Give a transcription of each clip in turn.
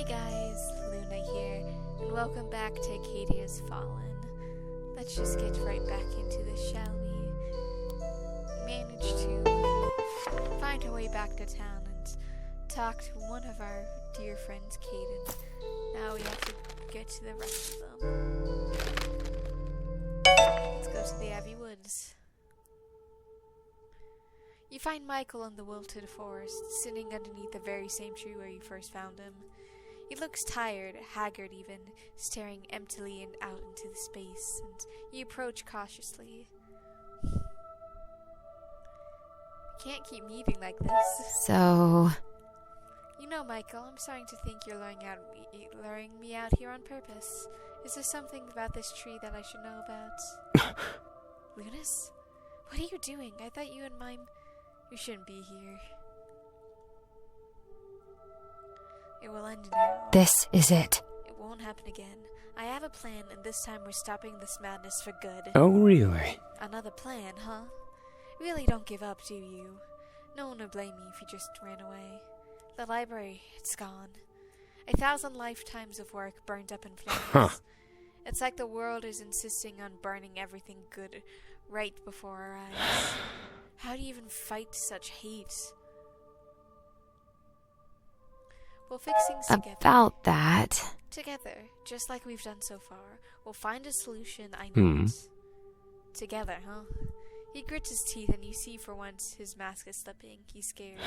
guys, Luna here, and welcome back to Arcadia's Fallen. Let's just get right back into this, shall we? Managed to find our way back to town and talk to one of our dear friends, Caden. Now we have to get to the rest of them. Let's go to the Abbey Woods. You find Michael in the wilted forest, sitting underneath the very same tree where you first found him. He looks tired, haggard even, staring emptily and out into the space, and you approach cautiously. Can't keep meeting like this. So... You know, Michael, I'm starting to think you're luring me out here on purpose. Is there something about this tree that I should know about? Lunas? What are you doing? I thought you and Mime... You shouldn't be here. It will end now. This is it. It won't happen again. I have a plan, and this time we're stopping this madness for good. Oh, really? Another plan, huh? Really don't give up, do you? No one will blame me if you just ran away. The library, it's gone. 1,000 lifetimes of work burned up in flames. Huh. It's like the world is insisting on burning everything good right before our eyes. How do you even fight such hate? We'll fix things together. About that... Together, just like we've done so far. We'll find a solution, I know it. Together, huh? He grits his teeth and you see for once his mask is slipping. He's scared.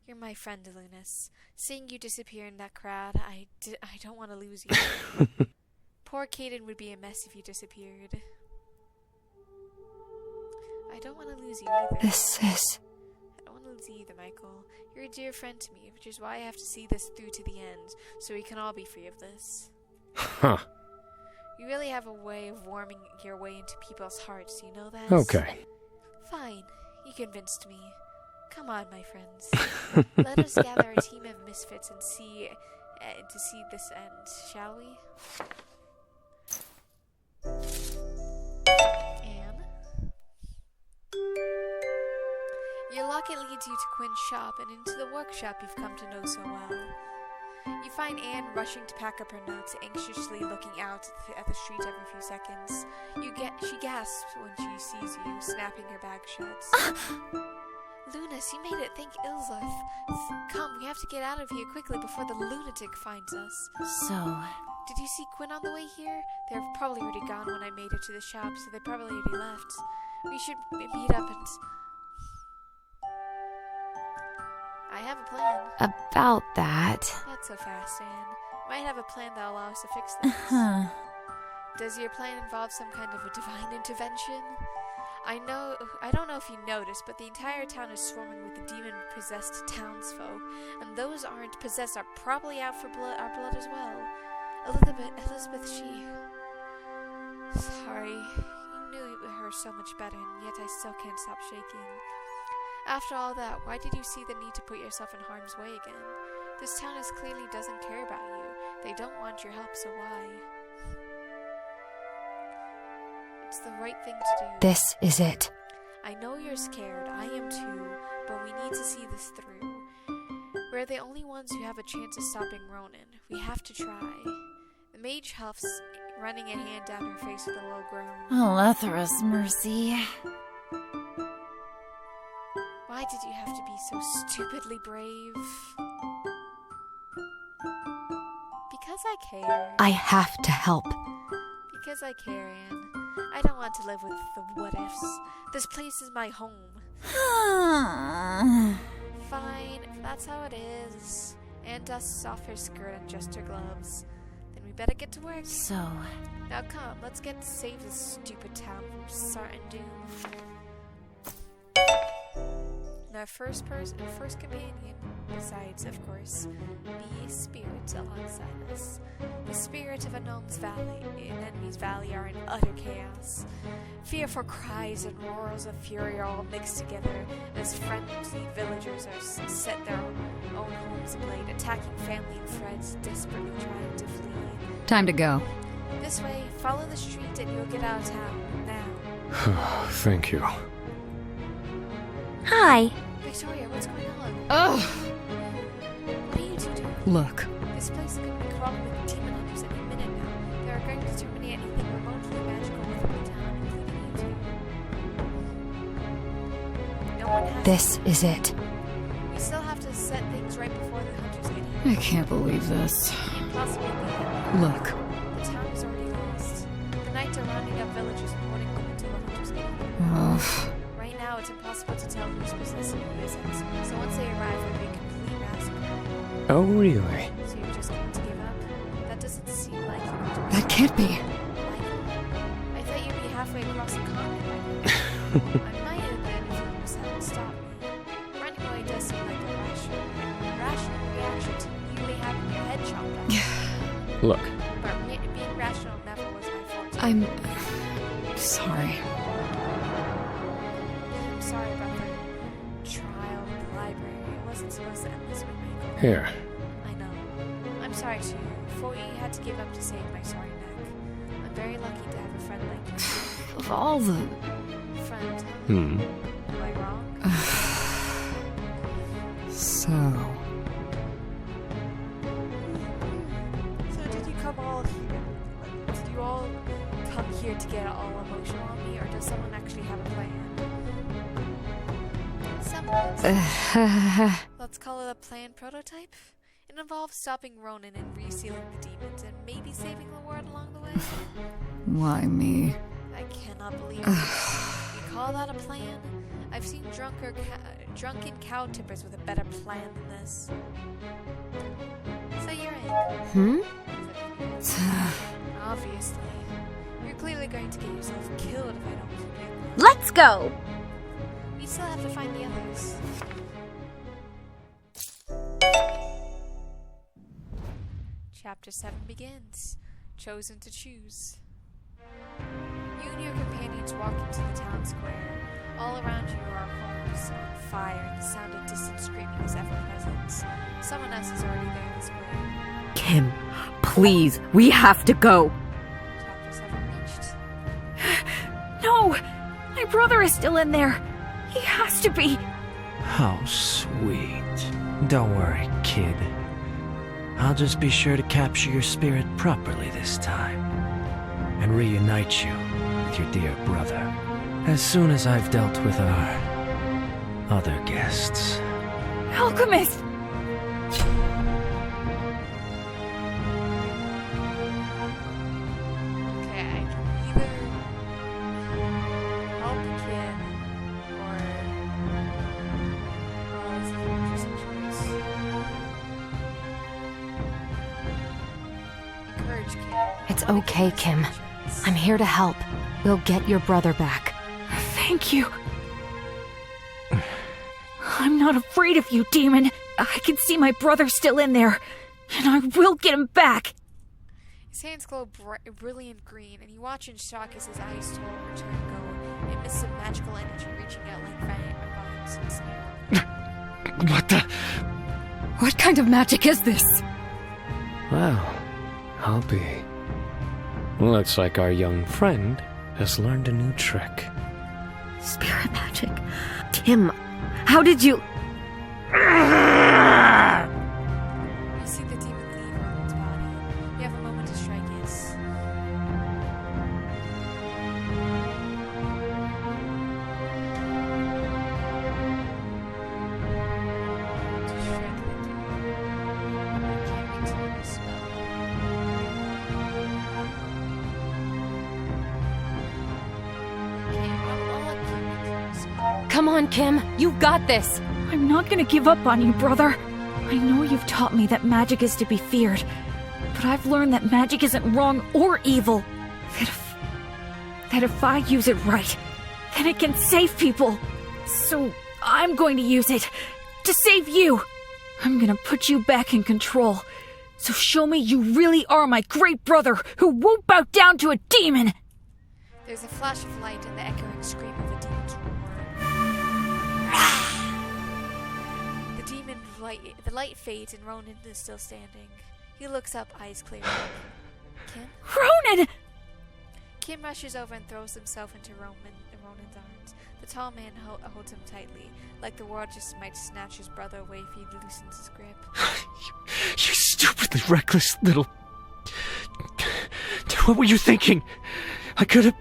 You're my friend, Lunas. Seeing you disappear in that crowd, I don't want to lose you. Poor Caden would be a mess if you disappeared. I don't want to lose you either. This is... I don't want to lose you either, Michael. You're a dear friend to me, which is why I have to see this through to the end, so we can all be free of this. Huh. You really have a way of warming your way into people's hearts, you know that? Okay. Fine. You convinced me. Come on, my friends. Let us gather a team of misfits and see this end, shall we? Your locket leads you to Quinn's shop and into the workshop you've come to know so well. You find Anne rushing to pack up her notes, anxiously looking out at the street every few seconds. She gasps when she sees you, snapping her bag shut. Lunas, you made it. Thank Ilzeth. Come, we have to get out of here quickly before the lunatic finds us. So... Did you see Quinn on the way here? They're probably already gone when I made it to the shop, so they probably already left. We should meet up and... I have a plan. About that... Not so fast, Anne. Might have a plan that'll allow us to fix things. Does your plan involve some kind of a divine intervention? I don't know if you noticed, but the entire town is swarming with the demon-possessed townsfolk, and those aren't possessed are probably out for our blood as well. Elizabeth, she... Sorry, you knew her so much better, and yet I still can't stop shaking. After all that, why did you see the need to put yourself in harm's way again? This town clearly doesn't care about you. They don't want your help, so why? It's the right thing to do. This is it. I know you're scared, I am too, but we need to see this through. We're the only ones who have a chance of stopping Ronan. We have to try. The mage huffs, running a hand down her face with a low groan. Alethra's mercy. Why did you have to be so stupidly brave? Because I care. I have to help. Because I care, Anne. I don't want to live with the what-ifs. This place is my home. Fine, if that's how it is. Anne dusts off her skirt and just her gloves. Then we better get to work. So... Now come, let's get to save this stupid town from certain doom. And our first companion, besides, of course, the spirit alongside us. The spirit of Enemy's Valley are in utter chaos. Fearful cries and roars of fury are all mixed together as frenzied villagers are set their own homes ablaze, attacking family and friends, desperately trying to flee. Time to go. This way, follow the street and you'll get out of town, now. Thank you. Hi. Victoria, what's going on? Ugh. What are you two doing? Look, This place is going to be crawling with demon hunters any minute now. They are going to terminate anything remotely magical within the town, including you two. No one has This is it. We still have to set things right before the hunters get I here. can't believe this. Can't possibly be it. Look, The town is already lost. The knights are rounding up villagers and hoarding them until the hunters get here. ugh. Right now, it's impossible to tell who's possessing who isn't. So once they arrive, it'll be a complete massacre. Oh, really? So you're just going to give up? That doesn't seem like you would do. That can't be. Like, I thought you'd be halfway across the continent by now. I might have been if you just hadn't stopped me. Running away does seem like a rational reaction to nearly having your head chopped off. Look, But being rational never was my forte. I'm sorry. I'm sorry about the trial in the library. It wasn't supposed to end this way, Michael. here. I know. I'm sorry too. For you had to give up to save my sorry neck. I'm very lucky to have a friend like you. Of all the... Friend, Hmm. am I wrong? So... So did you come all here? Did you all come here to get all emotional on me, or does someone actually have a plan? Someone. Let's call it a plan prototype. It involves stopping Ronan and resealing the demons, and maybe saving the world along the way. Why me? I cannot believe it. You call that a plan? I've seen drunken cow tippers with a better plan than this. So you're in. Obviously. You're clearly going to get yourself killed if I don't keep you. Let's go! We still have to find the others. Chapter 7 begins. Chosen to choose. You and your companions walk into the town square. All around you are homes on fire, and the sound of distant screaming is ever present. Someone else is already there in the square. Kim, please, we have to go. Chapter 7 reached. No! My brother is still in there. He has to be. How sweet. Don't worry, kid. I'll just be sure to capture your spirit properly this time and reunite you with your dear brother as soon as I've dealt with our other guests. Alchemist! Okay, I can either help the kid or well, it's an interesting choice. Encourage kid. It's okay, Kim. I'm here to help. We'll get your brother back. Thank you. I'm not afraid of you, demon. I can see my brother still in there, and I will get him back. His hands glow brilliant green, and you watch in shock as his eyes return go in mists of magical energy reaching out like vines and snare. What the? What kind of magic is this? Well, I'll be. Looks like our young friend has learned a new trick. Spirit magic. Kim, how did you... You see the demon leave Ronan's body. You have a moment to strike his. Come on, Kim. You got this. I'm not gonna give up on you, brother. I know you've taught me that magic is to be feared, but I've learned that magic isn't wrong or evil. That if I use it right, then it can save people. So I'm going to use it to save you. I'm gonna put you back in control. So show me you really are my great brother who won't bow down to a demon. There's a flash of light and the echoing scream of a demon's roar. The light fades and Ronan is still standing. He looks up, eyes clear. Kim? Ronan! Kim rushes over and throws himself into Ronan's arms. The tall man holds him tightly, like the world just might snatch his brother away if he loosens his grip. You stupid the reckless little... What were you thinking? I could have...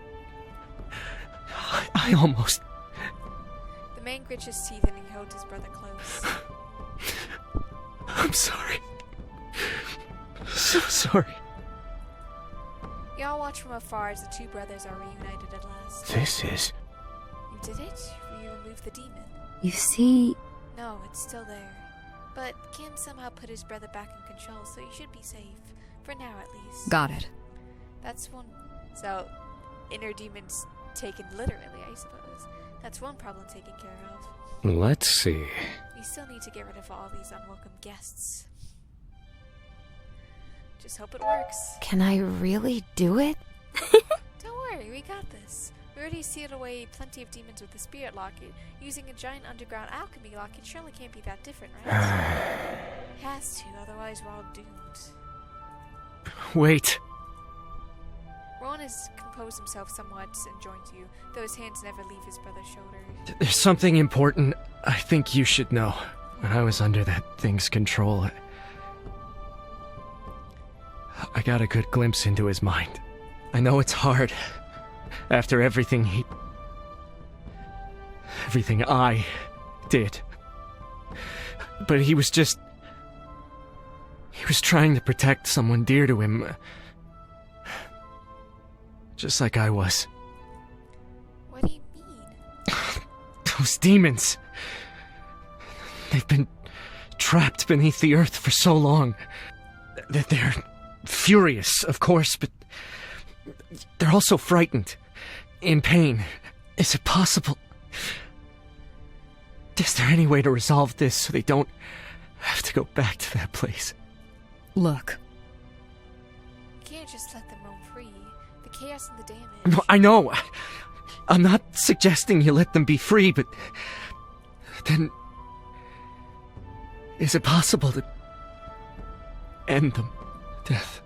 I almost... The man gritched his teeth and he held his brother close. I'm sorry. So sorry. Y'all watch from afar as the two brothers are reunited at last. This is... You did it? You removed the demon. You see... No, it's still there. But Kim somehow put his brother back in control, so you should be safe. For now, at least. Got it. That's one... So, inner demons taken literally, I suppose. That's one problem taken care of. Let's see. We still need to get rid of all these unwelcome guests. Just hope it works. Can I really do it? Don't worry, we got this. We already sealed away plenty of demons with the spirit locket. Using a giant underground alchemy locket surely can't be that different, right? It has to, otherwise we're all doomed. Wait. Rowan has composed himself somewhat and joins you, though his hands never leave his brother's shoulder. There's something important I think you should know. When I was under that thing's control, I got a good glimpse into his mind. I know it's hard. After everything I did. But he was trying to protect someone dear to him. Just like I was. What do you mean? Those demons. They've been trapped beneath the earth for so long. They're furious, of course, but they're also frightened. In pain. Is it possible? Is there any way to resolve this so they don't have to go back to that place? Look. You can't just let them roam free. The chaos and the damage. No, I know. I'm not suggesting you let them be free, but then is it possible to end them? Death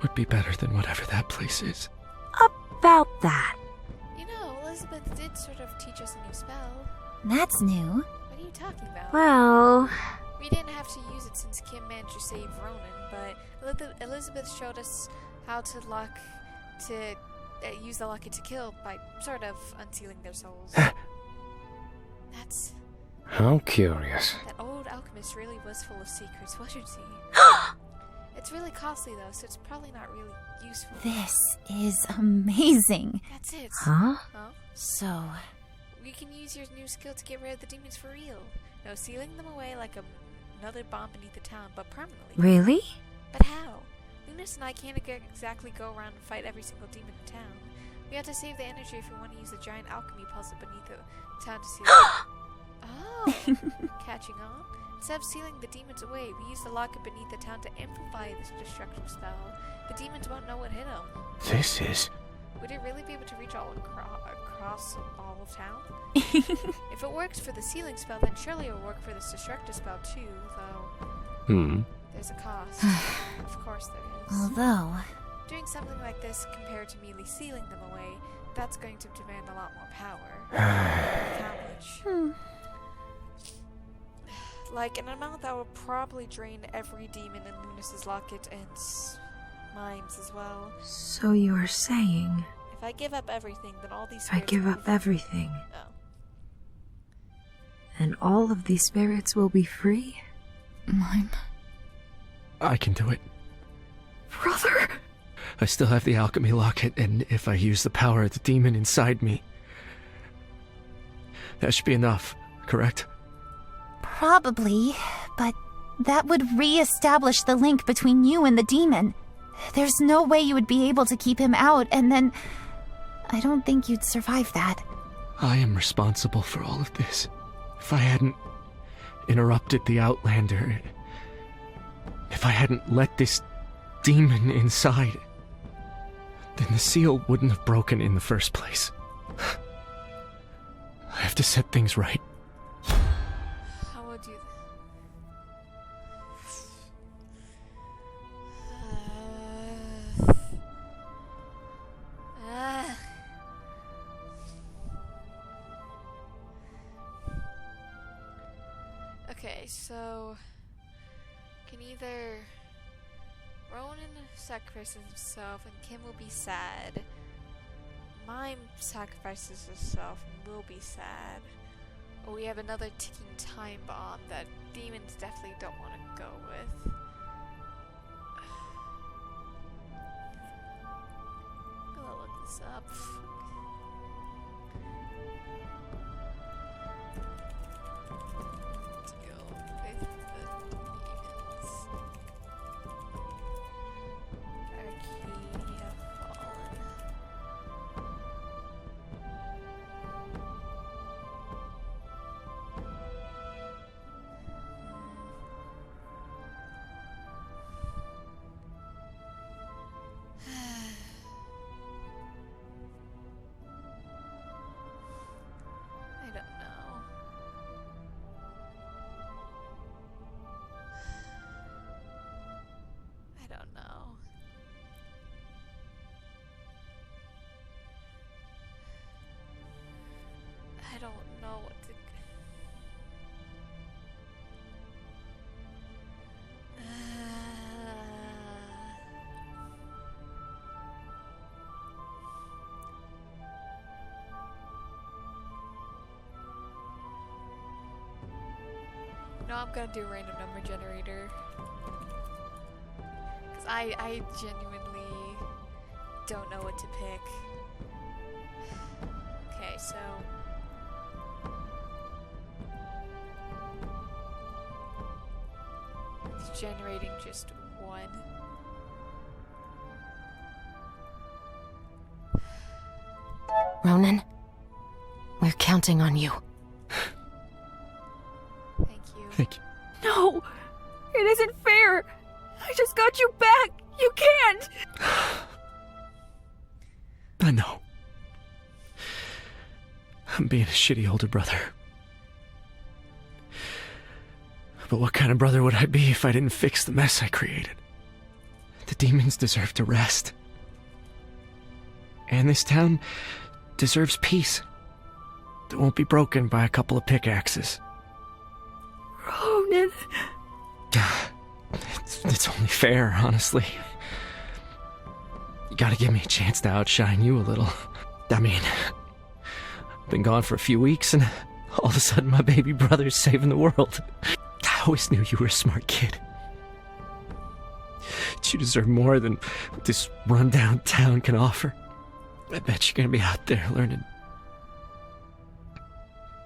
would be better than whatever that place is. About that. You know, Elizabeth did sort of teach us a new spell. That's new. What are you talking about? Well, We didn't have to use it since Kim managed to save Ronan, but Elizabeth showed us how to use the locket to kill by sort of unsealing their souls. That's... How curious. That old alchemist really was full of secrets, wasn't he? It's really costly though, so it's probably not really useful. this is amazing. That's it. Huh? Huh? So, We can use your new skill to get rid of the demons for real. No, sealing them away like another bomb beneath the town, but permanently. Really? But how? Lunas and I can't exactly go around and fight every single demon in town. We have to save the energy if we want to use the giant alchemy puzzle beneath the town to seal it. Oh, catching on? Instead of sealing the demons away, we use the locket beneath the town to amplify this destructive spell. The demons won't know what hit them. This is... Would it really be able to reach all across all of town? If it works for the sealing spell, then surely it will work for this destructive spell too, though there's a cost. Of course there is. although, Doing something like this compared to merely sealing them away, that's going to demand a lot more power. How much? Like an amount that would probably drain every demon in Lunas's locket and mimes as well. So you are saying If I give up everything, then all these I spirits give will up be- everything, Oh. and all of these spirits will be free? Mime. I can do it. Brother! I still have the alchemy locket, and if I use the power of the demon inside me, that should be enough, correct? probably, but that would re-establish the link between you and the demon. There's no way you would be able to keep him out, and then I don't think you'd survive that. I am responsible for all of this. If I hadn't interrupted the Outlander, if I hadn't let this demon inside, then the seal wouldn't have broken in the first place. I have to set things right. How would you... Okay, so... Can either Ronan sacrifices himself and Kim will be sad. Mime sacrifices herself and will be sad. Or we have another ticking time bomb that demons definitely don't want to go with. I'm gonna look this up. Let's go with the demons. Arcadia Fallen. I don't know. I don't know. I don't know what to. No, I'm gonna do a random number generator. Because I genuinely don't know what to pick. Okay, so. It's generating just one. Ronan, we're counting on you. Thank you. Thank you. No! It isn't fair! I just got you back! You can't! I know. I'm being a shitty older brother. But what kind of brother would I be if I didn't fix the mess I created? The demons deserve to rest. And this town deserves peace that won't be broken by a couple of pickaxes. Ronan. It's only fair, honestly. You gotta give me a chance to outshine you a little. I mean, I've been gone for a few weeks and all of a sudden my baby brother's saving the world. I always knew you were a smart kid. You deserve more than what this rundown town can offer. I bet you're gonna be out there learning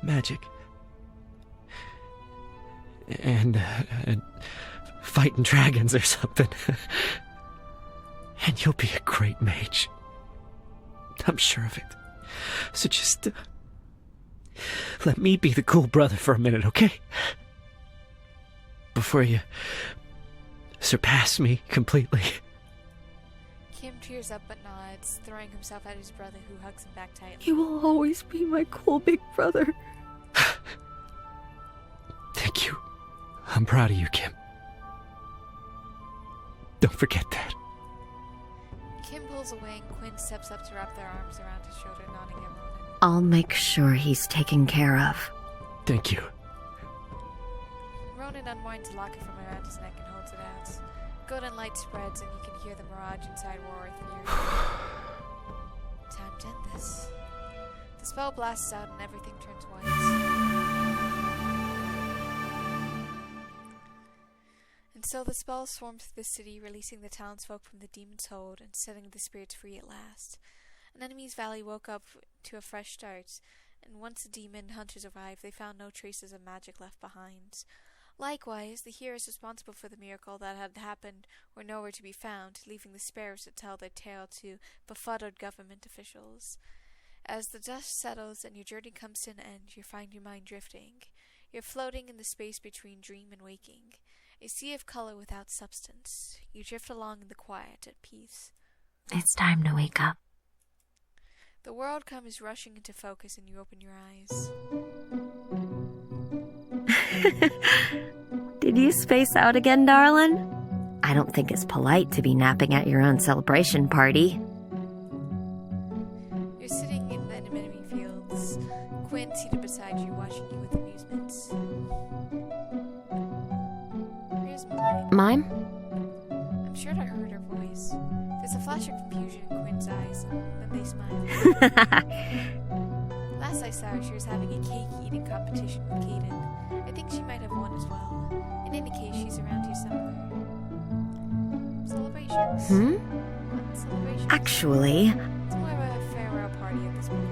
magic. And fighting dragons or something. And you'll be a great mage. I'm sure of it. So just let me be the cool brother for a minute, okay? Before you surpass me completely. Kim tears up but nods, throwing himself at his brother who hugs him back tightly. You will always be my cool big brother. Thank you. I'm proud of you, Kim. Don't forget that. Kim pulls away and Quinn steps up to wrap their arms around his shoulder, nodding at Ronan. I'll make sure he's taken care of. Thank you. Ronan unwinds a locket from around his neck and holds it out. Golden light spreads and you can hear the mirage inside roar with fury. Time to end this. The spell blasts out and everything turns white. And so the spell swarmed through the city, releasing the townsfolk from the demon's hold and setting the spirits free at last. An enemy's valley woke up to a fresh start, and once the demon hunters arrived, they found no traces of magic left behind. Likewise, the heroes responsible for the miracle that had happened were nowhere to be found, leaving the sparrows to tell their tale to befuddled government officials. As the dust settles and your journey comes to an end, you find your mind drifting. You're floating in the space between dream and waking. A sea of color without substance. You drift along in the quiet at peace. It's time to wake up. The world comes rushing into focus and you open your eyes. Did you space out again, darling? I don't think it's polite to be napping at your own celebration party. You're sitting in the enemy fields. Quinn seated beside you, watching you with amusement. Where's Mime? Mime? I'm sure I heard her voice. There's a flash of confusion in Quinn's eyes, and then they smile. Last I saw her, she was having a cake eating competition with Kaden. I think she might have won as well. In any case, she's around here somewhere. Celebrations? What celebrations? Actually, It's more of a farewell party at this point.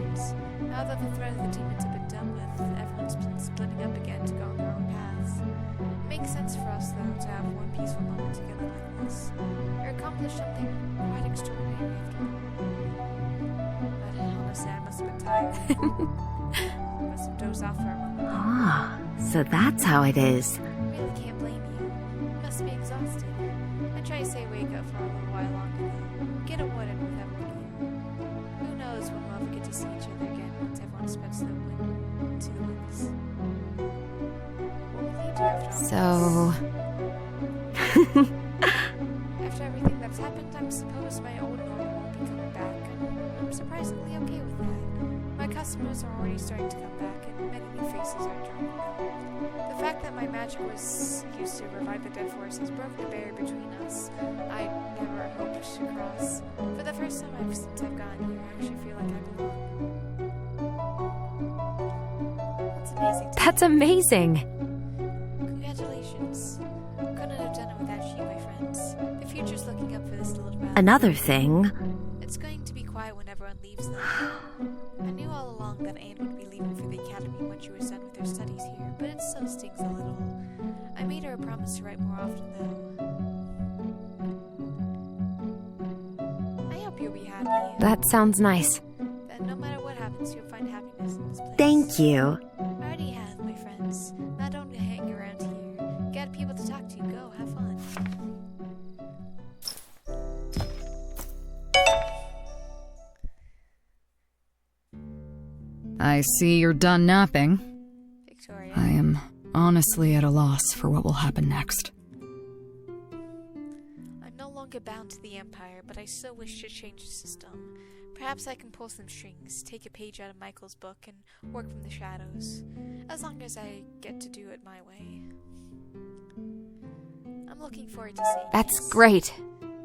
Now that the threat of the demons have been dealt with, everyone's been splitting up again to go on their own paths. It makes sense for us, though, to have one peaceful moment together like this. We accomplished something quite extraordinary after all. But honestly, I must have been tired. I must have dozed off for a moment. so that's how it is. I really can't blame you. You must be exhausted. I try to stay awake up for a little while longer, though. Get it wooded with everyone here. Who knows when we'll ever get to see each other again once everyone spreads their wind to the winds. What will you do after all So... this? After everything that's happened, I suppose my old normal won't be coming back. I'm surprisingly okay with that. My customers are already starting to come back, and many new faces are joining them. The fact that my magic was used to revive the dead forest has broken the barrier between us. I never hoped to cross. For the first time since I've gotten here, I actually feel like I belong. That's amazing. That's amazing! Congratulations. Couldn't have done it without you, my friends. The future's looking up for this little battle. Another thing, It's going to be quiet when everyone leaves though. I knew all along that Anne would be leaving for the academy once she was done with her studies here, but it still stings a little. I made her a promise to write more often though. I hope you'll be happy. That sounds nice. That no matter what happens, you'll find happiness in this place. thank you. I already have, my friends. Now don't hang around here. Get people to talk to. Go, have fun. I see you're done napping. Victoria. I am honestly at a loss for what will happen next. I'm no longer bound to the Empire, but I still wish to change the system. Perhaps I can pull some strings, take a page out of Michael's book, and work from the shadows. As long as I get to do it my way. I'm looking forward to seeing That's this. great.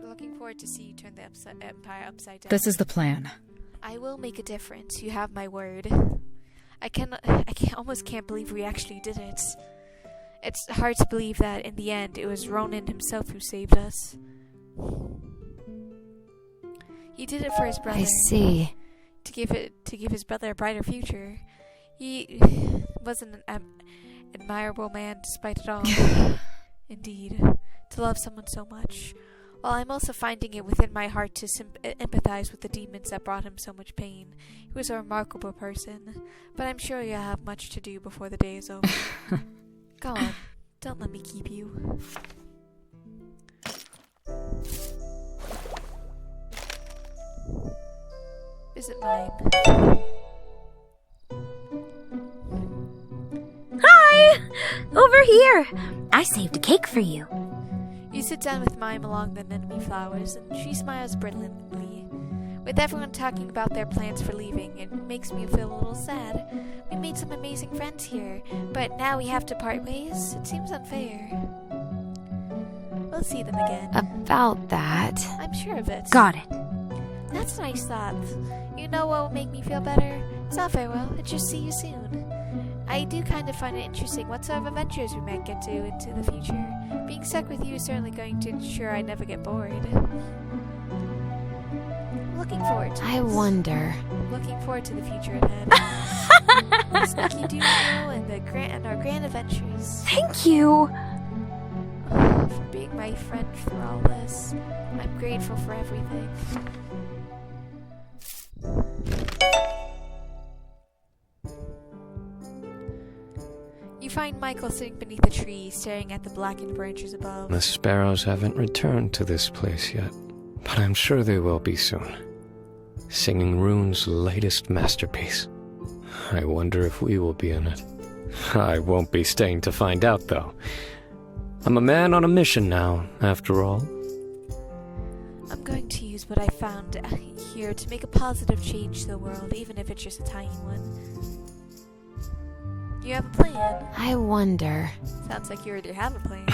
Looking forward to see you turn the Empire upside down. This is the plan. I will make a difference. You have my word. I almost can't believe we actually did it. It's hard to believe that in the end it was Ronan himself who saved us. He did it for his brother. I see. To give his brother a brighter future. He wasn't an admirable man despite it all. Indeed, to love someone so much. While I'm also finding it within my heart to empathize with the demons that brought him so much pain. He was a remarkable person, but I'm sure you'll have much to do before the day is over. Go on, don't let me keep you. Visit Mime. Hi! Over here! I saved a cake for you. You sit down with Mime along the anemone flowers, and she smiles brilliantly. With everyone talking about their plans for leaving, it makes me feel a little sad. We made some amazing friends here, but now we have to part ways? It seems unfair. We'll see them again. About that... I'm sure of it. Got it. That's a nice thought. You know what will make me feel better? It's not farewell, it's just see you soon. I do kind of find it interesting what sort of adventures we might get to into the future. Being stuck with you is certainly going to ensure I never get bored. Looking forward to I this. wonder... Looking forward to the future ahead. The Sneaky Duo and our grand adventures. Thank you! For being my friend through all this. I'm grateful for everything. You find Michael sitting beneath a tree, staring at the blackened branches above. The sparrows haven't returned to this place yet, but I'm sure they will be soon. Singing Rune's latest masterpiece. I wonder if we will be in it. I won't be staying to find out, though. I'm a man on a mission now, after all. I'm going to use what I found here to make a positive change to the world, even if it's just a tiny one. You have a plan? I wonder. Sounds like you already have a plan.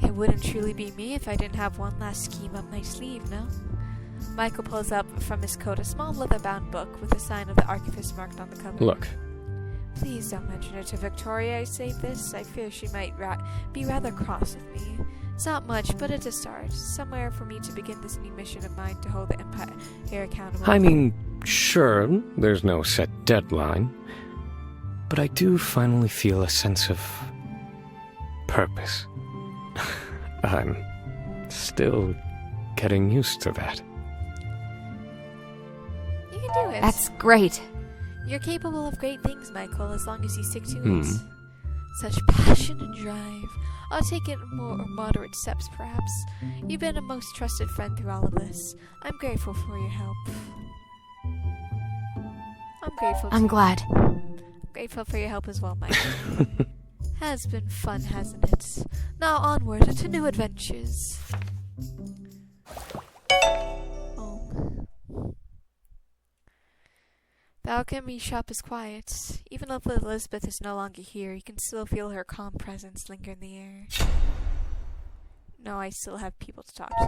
It wouldn't truly be me if I didn't have one last scheme up my sleeve, no? Michael pulls up from his coat a small leather-bound book with the sign of the archivist marked on the cover. Look. Please don't mention it to Victoria I saved this. I fear she might be rather cross with me. It's not much, but it's a start. Somewhere for me to begin this new mission of mine to hold the Empire accountable. I mean, sure, there's no set deadline. But I do finally feel a sense of purpose. I'm still getting used to that. You can do it. That's great. You're capable of great things, Michael, as long as you stick to it. Such passion and drive. I'll take it in more moderate steps, perhaps. You've been a most trusted friend through all of this. I'm grateful for your help. I'm grateful. I'm glad. Grateful for your help as well, Michael. Has been fun, hasn't it? Now onward to new adventures. Oh. The alchemy shop is quiet. Even if Elizabeth is no longer here, you can still feel her calm presence linger in the air. No, I still have people to talk to.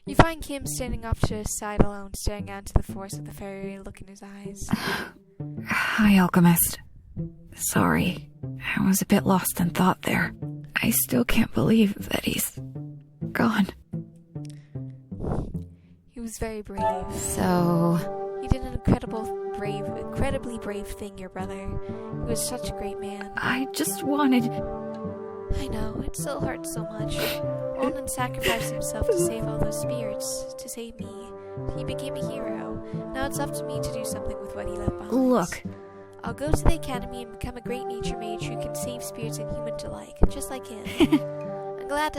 You find Kim standing off to his side alone, staring out into the forest with a fairy look in his eyes. Hi, alchemist. Sorry, I was a bit lost in thought there. I still can't believe that he's gone. He was very brave. So... He did an incredibly brave thing, your brother. He was such a great man. I just wanted... I know, it still hurts so much. Ronan sacrificed himself to save all those spirits, to save me. He became a hero. Now it's up to me to do something with what he left behind. Look. I'll go to the academy and become a great nature mage who can save spirits and humans alike, just like him. I'm glad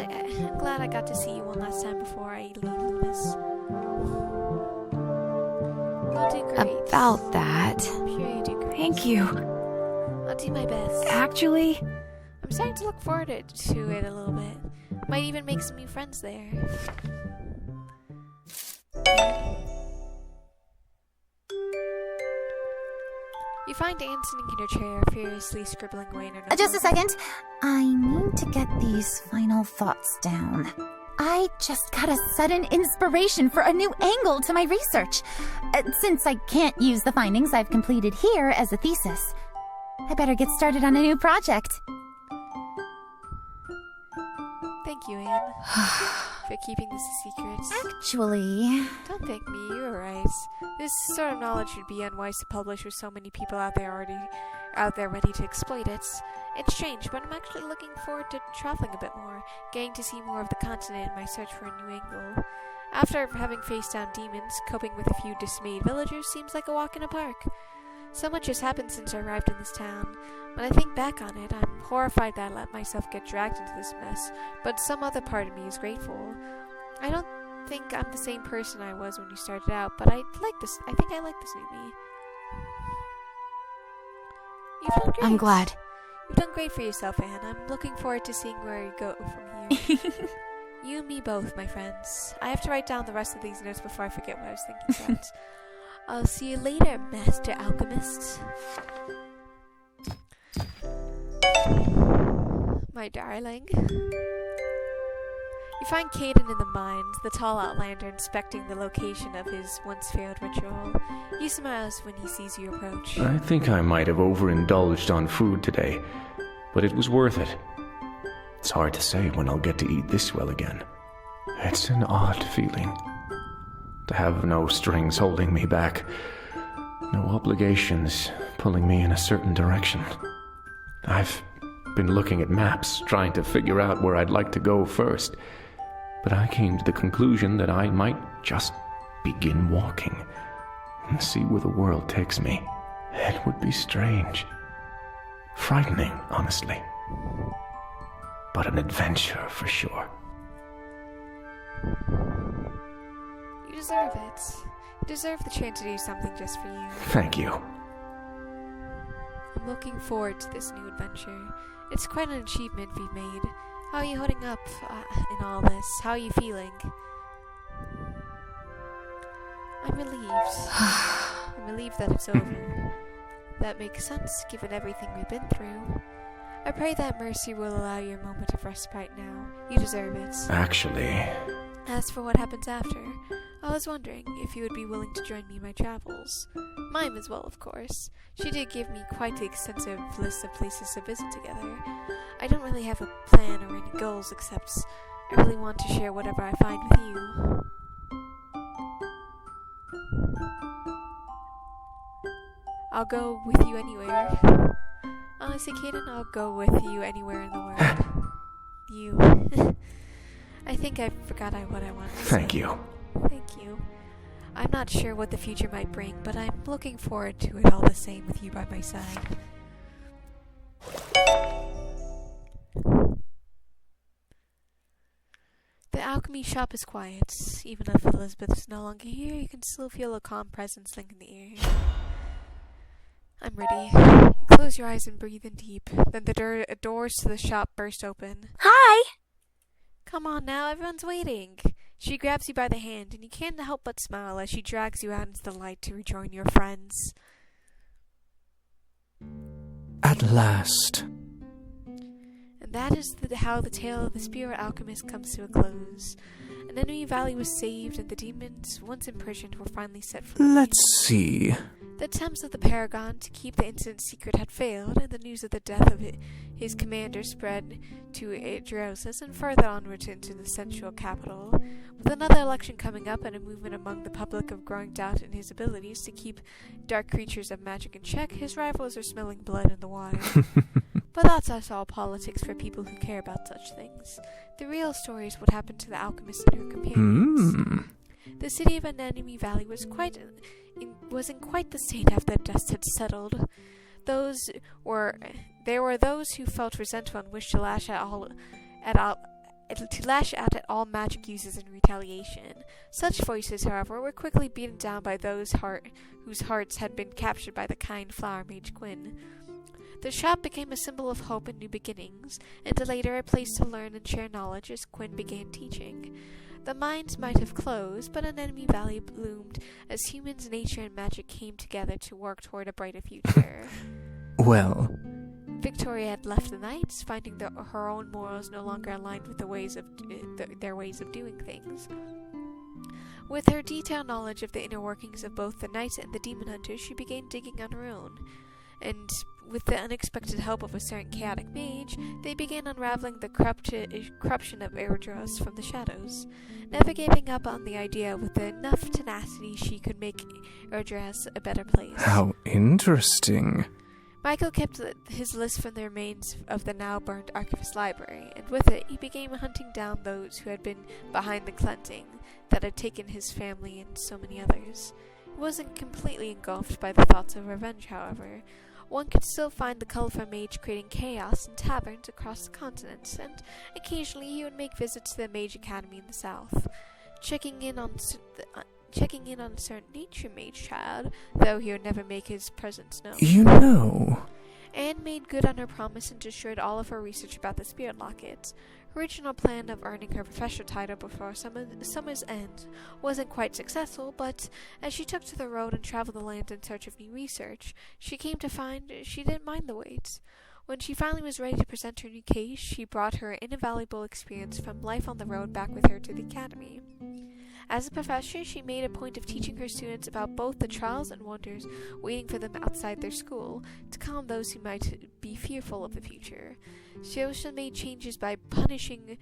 I got to see you one last time before I leave Lunas. You'll do great. About that... I'm sure you do great. Thank you. I'll do my best. Actually... I'm starting to look forward to it a little bit. Might even make some new friends there. You find Anne sitting in her chair, furiously scribbling away in her notebook. Just a second. I need to get these final thoughts down. I just got a sudden inspiration for a new angle to my research. Since I can't use the findings I've completed here as a thesis, I better get started on a new project. Thank you, Anne, for keeping this a secret. Actually... Don't thank me, you're right. This sort of knowledge would be unwise to publish with so many people out there ready to exploit it. It's strange, but I'm actually looking forward to traveling a bit more, getting to see more of the continent in my search for a new angle. After having faced down demons, coping with a few dismayed villagers seems like a walk in a park. So much has happened since I arrived in this town. When I think back on it, I'm horrified that I let myself get dragged into this mess, but some other part of me is grateful. I don't think I'm the same person I was when you started out, but I think I like this new me. You've done great. I'm glad. You've done great for yourself, Anne. I'm looking forward to seeing where you go from here. You and me both, my friends. I have to write down the rest of these notes before I forget what I was thinking about. I'll see you later, Master Alchemist. My darling. You find Caden in the mines, the tall outlander inspecting the location of his once failed ritual. He smiles when he sees you approach. I think I might have overindulged on food today, but it was worth it. It's hard to say when I'll get to eat this well again. It's an odd feeling. To have no strings holding me back, no obligations pulling me in a certain direction. I've been looking at maps, trying to figure out where I'd like to go first, but I came to the conclusion that I might just begin walking and see where the world takes me. It would be strange. Frightening, honestly. But an adventure for sure. You deserve it. You deserve the chance to do something just for you. Thank you. I'm looking forward to this new adventure. It's quite an achievement we've made. How are you holding up in all this? How are you feeling? I'm relieved. I'm relieved that it's over. That makes sense, given everything we've been through. I pray that mercy will allow you a moment of respite now. You deserve it. Actually... As for what happens after, I was wondering if you would be willing to join me in my travels. Mine as well, of course. She did give me quite the extensive list of places to visit together. I don't really have a plan or any goals, except I really want to share whatever I find with you. I'll go with you anywhere. Honestly, Kaden, I'll go with you anywhere in the world. You. I think I forgot what I wanted to say. Thank you. Thank you. I'm not sure what the future might bring, but I'm looking forward to it all the same with you by my side. The alchemy shop is quiet. Even if Elizabeth is no longer here, you can still feel a calm presence link in the air. I'm ready. You close your eyes and breathe in deep. Then the doors to the shop burst open. Hi! Come on now, everyone's waiting. She grabs you by the hand, and you can't help but smile as she drags you out into the light to rejoin your friends. At last. And that is how the tale of the spirit alchemist comes to a close. An enemy valley was saved, and the demons, once imprisoned, were finally set free. Let's see. The attempts of the Paragon to keep the incident secret had failed, and the news of the death of his commander spread to Adriosas and further onwards into the central capital. With another election coming up and a movement among the public of growing doubt in his abilities to keep dark creatures of magic in check, his rivals are smelling blood in the water. But that's all politics for people who care about such things. The real story is what happened to the alchemist and her companions. The city of Anemone Valley was in quite the state after the dust had settled. There were those who felt resentful and wished to lash out at all magic users in retaliation. Such voices, however, were quickly beaten down by those whose hearts had been captured by the kind flower mage Gwyn. The shop became a symbol of hope and new beginnings, and later a place to learn and share knowledge as Gwyn began teaching. The mines might have closed, but Anemone Valley bloomed as humans, nature, and magic came together to work toward a brighter future. Well, Victoria had left the Knights, finding that her own morals no longer aligned with their ways of doing things. With her detailed knowledge of the inner workings of both the Knights and the Demon Hunters, she began digging on her own. And with the unexpected help of a certain chaotic mage, they began unraveling the corruption of Eridros from the shadows. Never giving up on the idea, with enough tenacity she could make Eridros a better place. How interesting. Michael kept his list from the remains of the now-burned Archivist Library, and with it he began hunting down those who had been behind the cleansing that had taken his family and so many others. He wasn't completely engulfed by the thoughts of revenge, however. One could still find the colorful mage creating chaos in taverns across the continent, and occasionally he would make visits to the Mage Academy in the south, checking in on a certain nature mage child, though he would never make his presence known. You know... Anne made good on her promise and destroyed all of her research about the spirit lockets. Her original plan of earning her professor title before summer's end wasn't quite successful, but as she took to the road and traveled the land in search of new research, she came to find she didn't mind the wait. When she finally was ready to present her new case, she brought her invaluable experience from life on the road back with her to the academy. As a professor, she made a point of teaching her students about both the trials and wonders waiting for them outside their school, to calm those who might be fearful of the future. She also made changes by pushing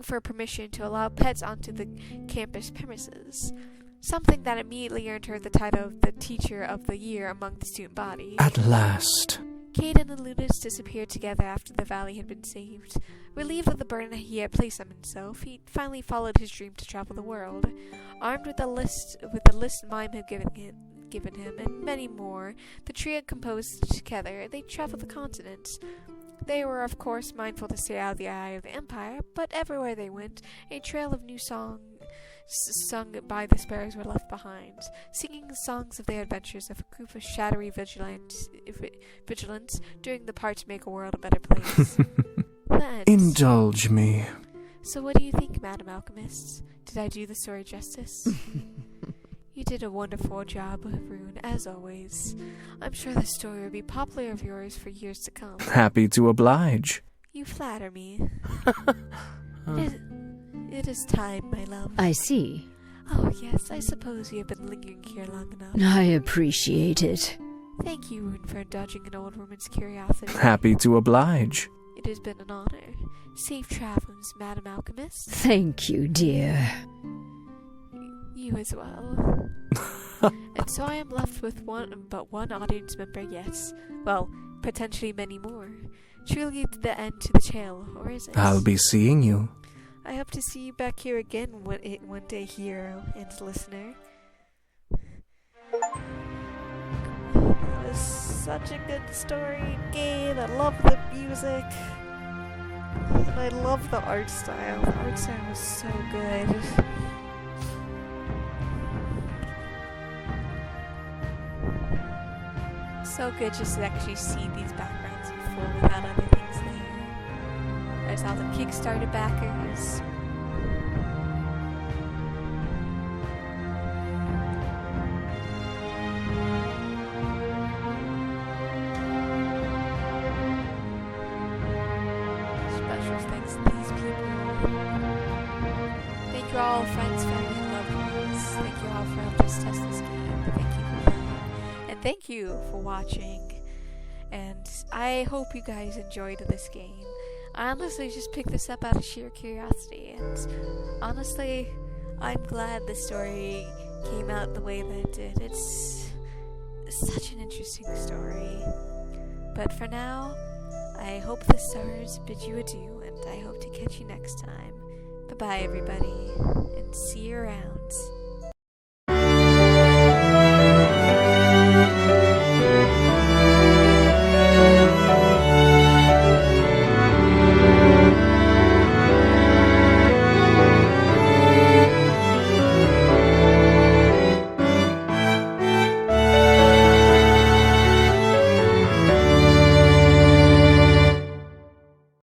for permission to allow pets onto the campus premises, something that immediately earned her the title of the Teacher of the Year among the student body. At last. Caden and Lunas disappeared together after the valley had been saved. Relieved of the burden he had placed on himself, he finally followed his dream to travel the world. Armed with the list Mime had given him, and many more, the trio composed together, they traveled the continent. They were, of course, mindful to stay out of the eye of the Empire, but everywhere they went, a trail of new songs sung by the sparrows were left behind, singing songs of their adventures of a group of shadowy vigilants doing the part to make a world a better place. Indulge me. So what do you think, Madam Alchemist? Did I do the story justice? You did a wonderful job, Rune, as always. I'm sure this story will be popular of yours for years to come. Happy to oblige. You flatter me. It is time, my love. I see. Oh, yes, I suppose you have been lingering here long enough. I appreciate it. Thank you, Rune, for indulging an old woman's curiosity. Happy to oblige. It has been an honor. Safe travels, Madam Alchemist. Thank you, dear. You as well. And so I am left with but one audience member, yes. Well, potentially many more. Truly the end to the tale, or is it? I'll be seeing you. I hope to see you back here again one day, hero and listener. That was such a good story, game. I love the music. And I love the art style. The art style was so good. So good just to actually see these backgrounds in full without other things there. There's all the Kickstarter backers. Special thanks to these people. Thank you all, friends, family, and loved ones. Thank you all for helping us test this game. Thank you for playing. And thank you for watching. And I hope you guys enjoyed this game. I honestly just picked this up out of sheer curiosity. And honestly, I'm glad the story came out the way that it did. It's such an interesting story. But for now, I hope the stars bid you adieu, and I hope to catch you next time. Bye-bye, everybody, and see you around.